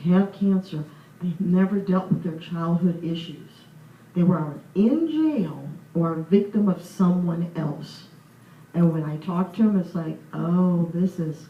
have cancer, they've never dealt with their childhood issues. They were in jail or a victim of someone else. And when I talk to them, it's like, oh, this is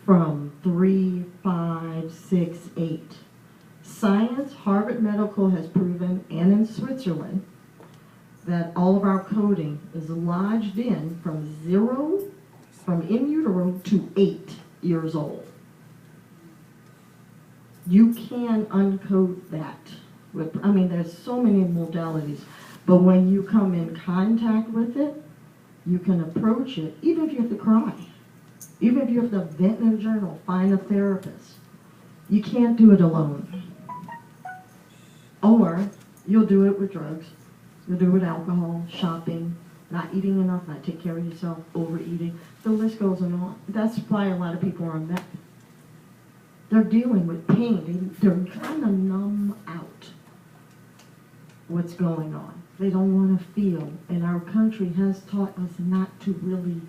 from 3, 5, 6, 8. Science, Harvard Medical has proven, and in Switzerland, that all of our coding is lodged in from 0, from in utero to 8 years old. You can uncode that. I mean, there's so many modalities, but when you come in contact with it, you can approach it, even if you have to cry, even if you have to vent in a journal, find a therapist. You can't do it alone. Or you'll do it with drugs, you'll do it with alcohol, shopping, not eating enough, not take care of yourself, overeating. The list goes on. That's why a lot of people are meth. They're dealing with pain. They're trying to numb out what's going on. They don't want to feel. And our country has taught us not to really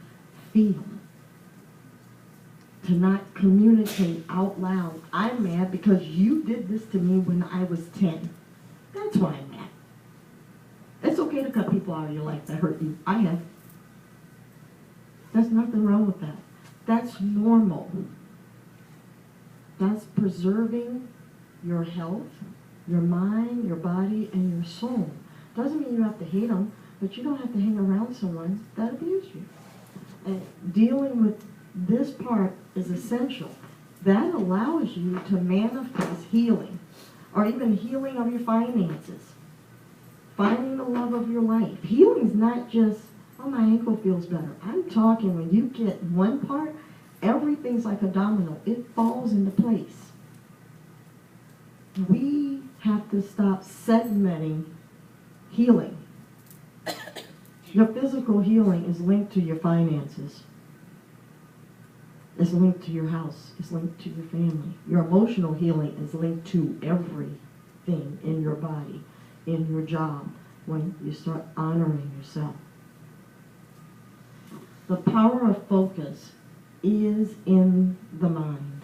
feel. To not communicate out loud. I'm mad because you did this to me when I was 10. That's why I'm mad. It's okay to cut people out of your life that hurt you. I have. There's nothing wrong with that. That's normal. That's preserving your health, your mind, your body, and your soul. Doesn't mean you have to hate them, but you don't have to hang around someone that abused you. And dealing with this part is essential. That allows you to manifest healing, or even healing of your finances. Finding the love of your life. Healing's not just, oh, my ankle feels better. I'm talking when you get one part, everything's like a domino. It falls into place. We have to stop segmenting healing. Your physical healing is linked to your finances. It's linked to your house. It's linked to your family. Your emotional healing is linked to everything in your body, in your job, when you start honoring yourself. The power of focus is in the mind.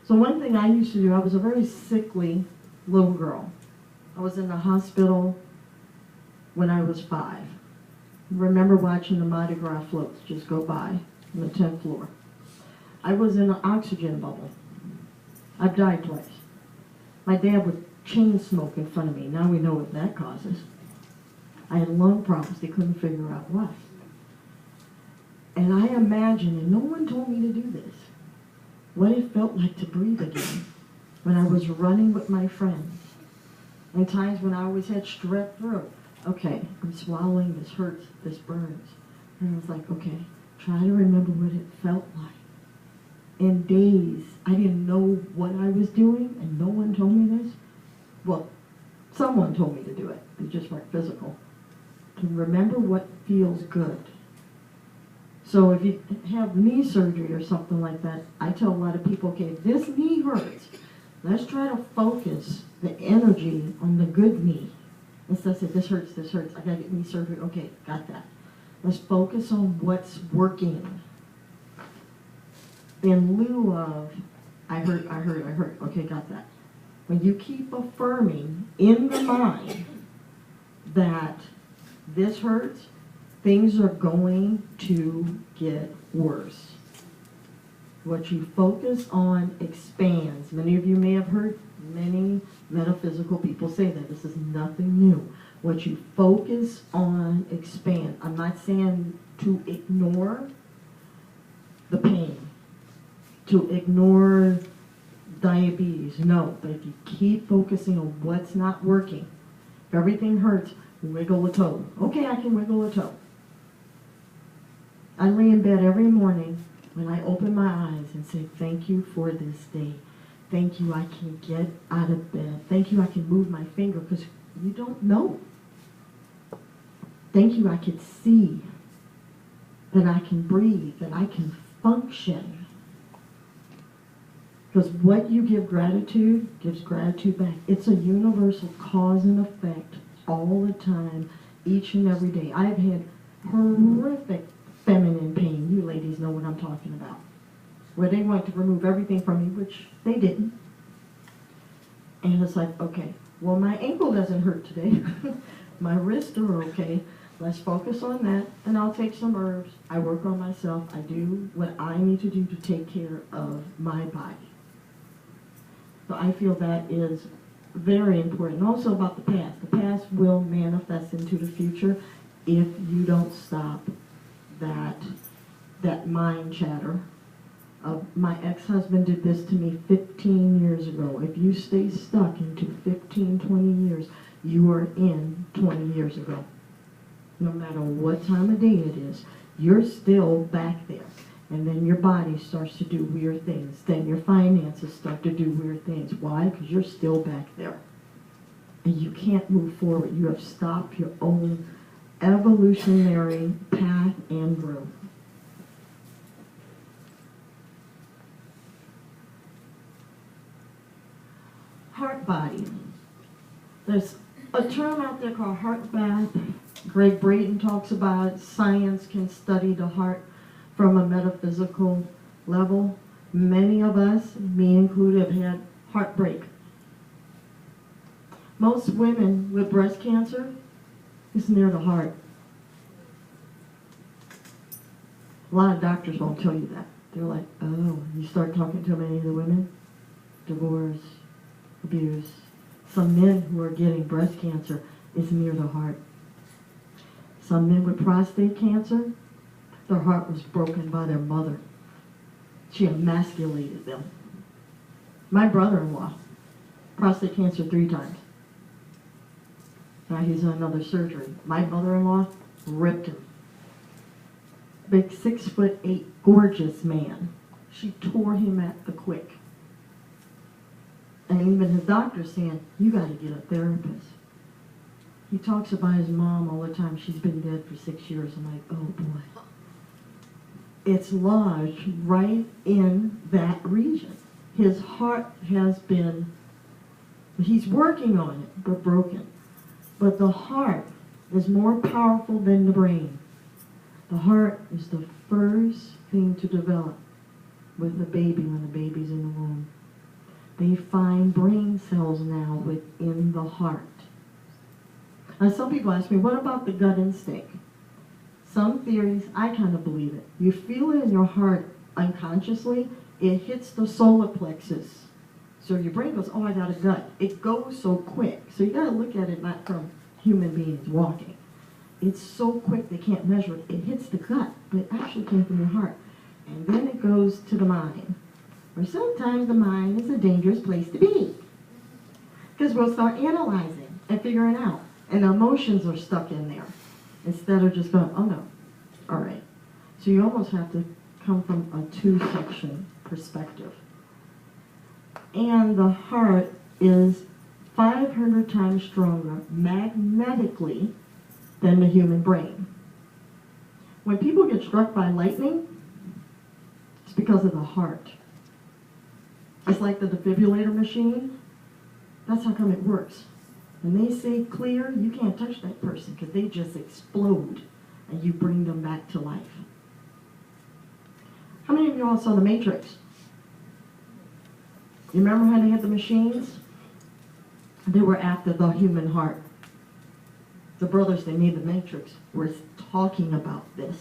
So one thing I used to do, I was a very sickly little girl. I was in the hospital when I was 5. I remember watching the Mardi Gras floats just go by on the 10th floor. I was in an oxygen bubble. I've died twice. My dad would chain smoke in front of me. Now we know what that causes. I had lung problems. They couldn't figure out what. And I imagined, and no one told me to do this, what it felt like to breathe again when I was running with my friends. And times when I always had strep throat. Okay, I'm swallowing, this hurts, this burns. And I was like, okay, try to remember what it felt like. In days, I didn't know what I was doing, and no one told me this. Well, someone told me to do it. It just weren't physical. To remember what feels good. So if you have knee surgery or something like that, I tell a lot of people, okay, if this knee hurts, let's try to focus the energy on the good knee. Instead of saying, this hurts, I gotta get knee surgery. Okay, got that. Let's focus on what's working. In lieu of, I hurt. Okay, got that. When you keep affirming in the mind that this hurts, things are going to get worse. What you focus on expands. Many of you may have heard many metaphysical people say that. This is nothing new. What you focus on expands. I'm not saying to ignore the pain, to ignore diabetes. No, but if you keep focusing on what's not working, if everything hurts, wiggle a toe. Okay, I can wiggle a toe. I lay in bed every morning when I open my eyes and say, thank you for this day. Thank you I can get out of bed. Thank you I can move my finger, because you don't know. Thank you I can see, that I can breathe, that I can function. Because what you give gratitude gives gratitude back. It's a universal cause and effect all the time, each and every day. I've had horrific feminine pain. You ladies know what I'm talking about. Where they wanted to remove everything from me, which they didn't. And it's like, okay, well, my ankle doesn't hurt today. My wrists are okay. Let's focus on that, and I'll take some herbs. I work on myself. I do what I need to do to take care of my body. So I feel that is very important. Also about the past. The past will manifest into the future if you don't stop that mind chatter. My ex-husband did this to me 15 years ago. If you stay stuck into 15, 20 years, you are in 20 years ago. No matter what time of day it is, you're still back there. And then your body starts to do weird things. Then your finances start to do weird things. Why? Because you're still back there. And you can't move forward. You have stopped your own evolutionary path and growth. Heart body. There's a term out there called heart bath. Greg Brayton talks about it. Science can study the heart from a metaphysical level. Many of us, me included, have had heartbreak. Most women with breast cancer is near the heart. A lot of doctors won't tell you that. They're like, oh, you start talking to many of the women, divorce, abuse. Some men who are getting breast cancer is near the heart. Some men with prostate cancer, their heart was broken by their mother. She emasculated them. My brother-in-law, prostate cancer 3 times. Now he's in another surgery. My mother-in-law ripped him. Big 6'8", gorgeous man. She tore him at the quick. And even his doctor's saying, you got to get a therapist. He talks about his mom all the time. She's been dead for 6 years. I'm like, oh boy. It's lodged right in that region. His heart has been, he's working on it, but broken. But the heart is more powerful than the brain. The heart is the first thing to develop with a baby when the baby's in the womb. They find brain cells now within the heart. Now some people ask me, what about the gut instinct? Some theories, I kind of believe it. You feel it in your heart unconsciously, it hits the solar plexus. So your brain goes, oh, I got a gut. It goes so quick. So you got to look at it not from human beings walking. It's so quick they can't measure it. It hits the gut, but it actually came from your heart. And then it goes to the mind. Or sometimes the mind is a dangerous place to be. Because we'll start analyzing and figuring out. And emotions are stuck in there. Instead of just going, oh no, all right. So you almost have to come from a 2-section perspective. And the heart is 500 times stronger magnetically than the human brain. When people get struck by lightning, it's because of the heart. It's like the defibrillator machine. That's how come it works. When they say clear, you can't touch that person because they just explode and you bring them back to life. How many of you all saw The Matrix? You remember how they had the machines? They were after the human heart. The brothers that made The Matrix were talking about this.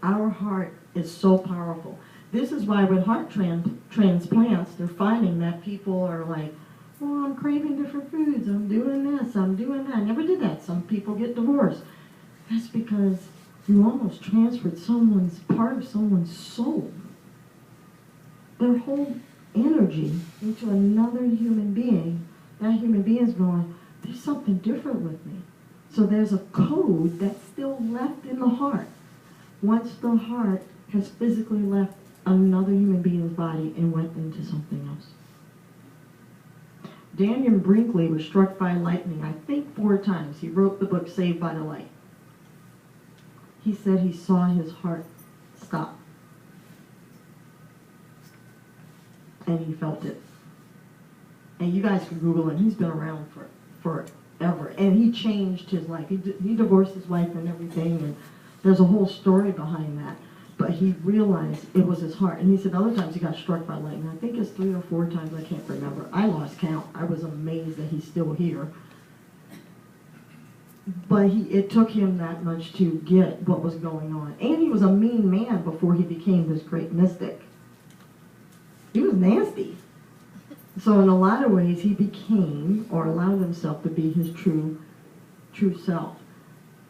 Our heart is so powerful. This is why with heart transplants, they're finding that people are like, oh, I'm craving different foods, I'm doing this, I'm doing that. I never did that. Some people get divorced. That's because you almost transferred part of someone's soul. Their whole energy into another human being. That human being's going, there's something different with me. So there's a code that's still left in the heart. Once the heart has physically left another human being's body and went into something else. Daniel Brinkley was struck by lightning, I think 4 times. He wrote the book Saved by the Light. He said he saw his heart stop. And he felt it. And you guys can Google him. He's been around for forever. And he changed his life. He divorced his wife and everything. And there's a whole story behind that. but he realized it was his heart. And he said other times he got struck by lightning. I think it's 3 or 4 times, I can't remember. I lost count. I was amazed that he's still here. But it took him that much to get what was going on. And he was a mean man before he became this great mystic. He was nasty. So in a lot of ways, he became, or allowed himself to be his true self.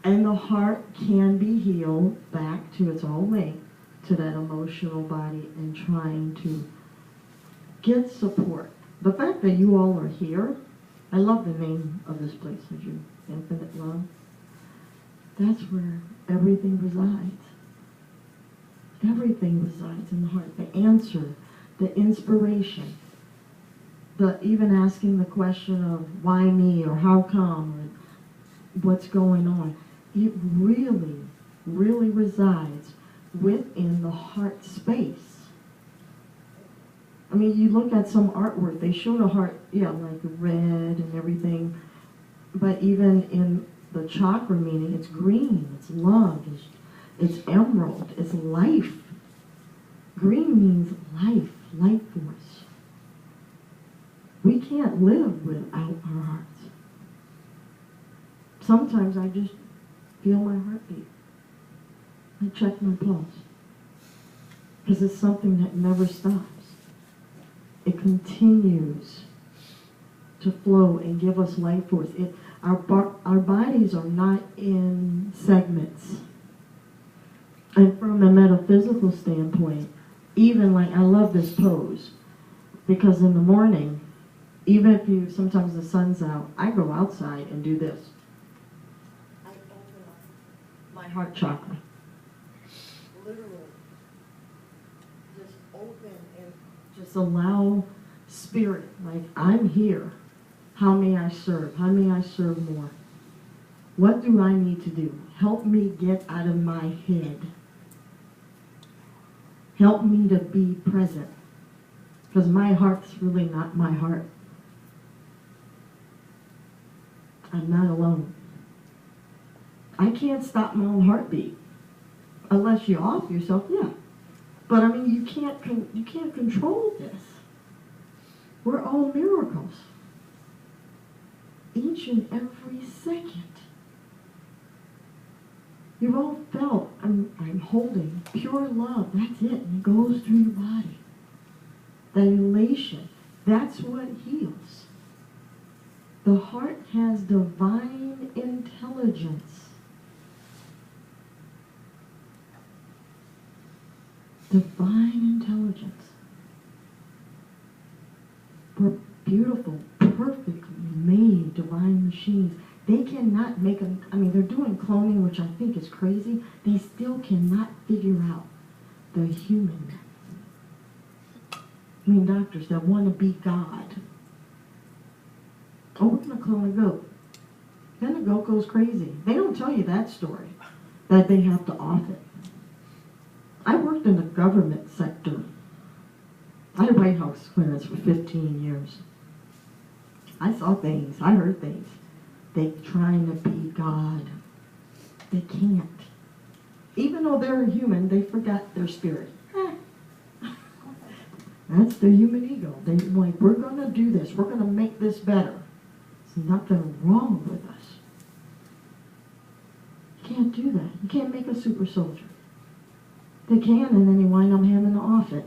And the heart can be healed back to its old link, to that emotional body, and trying to get support. The fact that you all are here, I love the name of this place, Infinite Love. That's where everything resides. Everything resides in the heart. The answer, the inspiration, the even asking the question of why me, or how come, or what's going on. It really, really resides within the heart space. I mean, you look at some artwork, they show the heart, like red and everything, but even in the chakra meaning, it's green, it's love, it's emerald, it's life. Green means life force. We can't live without our hearts. Sometimes I just feel my heartbeat. I check my pulse. Because it's something that never stops. It continues to flow and give us life force. Our bodies are not in segments. And from a metaphysical standpoint, even like, I love this pose, because in the morning, even if sometimes the sun's out, I go outside and do this. I open up my heart chakra. Literally. Just open and just allow spirit, like, I'm here. How may I serve? How may I serve more? What do I need to do? Help me get out of my head. Help me to be present. Because my heart's really not my heart. I'm not alone. I can't stop my own heartbeat. Unless you off yourself, yeah. But I mean, you can't control this. We're all miracles. Each and every second. You've all felt, I'm holding pure love. That's it. And it goes through your body. That elation. That's what heals. The heart has divine intelligence. Divine intelligence. We're beautiful, perfectly made divine machines. They cannot make them, they're doing cloning, which I think is crazy. They still cannot figure out the human. Doctors that want to be God. Oh, we're going to clone a goat. Then the goat goes crazy. They don't tell you that story, that they have to off it. I worked in the government sector. I had White House clearance for 15 years. I saw things. I heard things. They're trying to be God. They can't. Even though they're human, they forgot their spirit. That's the human ego. They're like, we're going to do this. We're going to make this better. There's nothing wrong with us. You can't do that. You can't make a super soldier. They can, and then you wind up having to off it.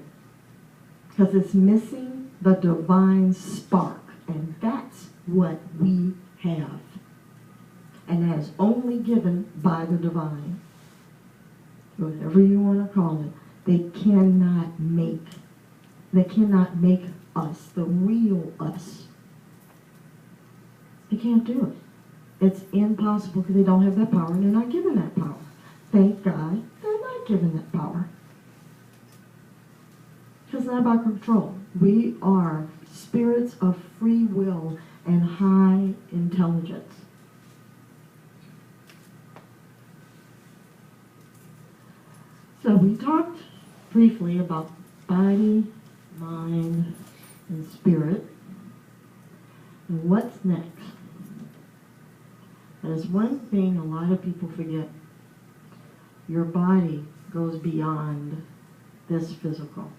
Because it's missing the divine spark. And that's what we have. And that is only given by the divine. Whatever you want to call it. They cannot make us, the real us. They can't do it. It's impossible because they don't have that power and they're not given that power. Thank God they're not given that power. It's not about control. We are spirits of free will and high intelligence. So we talked briefly about body, mind, and spirit. And what's next? That is one thing a lot of people forget. Your body goes beyond this physical.